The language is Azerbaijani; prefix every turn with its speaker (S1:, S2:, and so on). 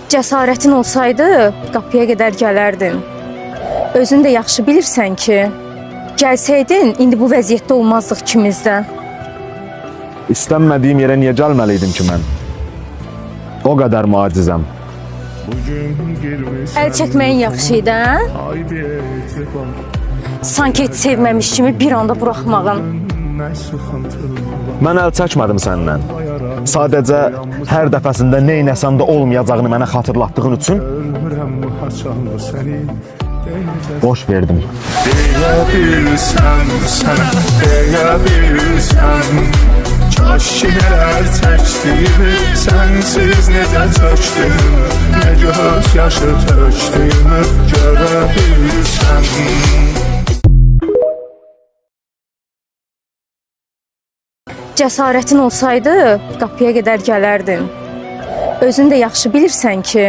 S1: Cəsarətin olsaydı, qapıya qədər gələrdin. Özün də yaxşı bilirsən ki, gəlsəydin, indi bu vəziyyətdə olmazdıq ikimiz də.
S2: İstənmədiyim yerə niyə gəlməliydim ki mən? O qədər mi acizəm?
S1: Əl çəkməyin yaxşı idi, hə? Sanki heç sevməmiş kimi bir anda buraxmağın.
S2: Mən əl çəkmədim səndən. Sadəcə hər dəfəsində neynəsəm də olmayacağını mənə xatırlatdığın üçün boş verdim.
S3: Deyə bilsən, sənə deyə bilsən, kaş ki nələr çəkdiyimi, sənsiz necə çökdüyümü, nə göz yaşı tökdüyümü görə bilsən.
S1: Cəsarətin olsaydı, qapıya qədər gələrdin. Özün də yaxşı bilirsən ki,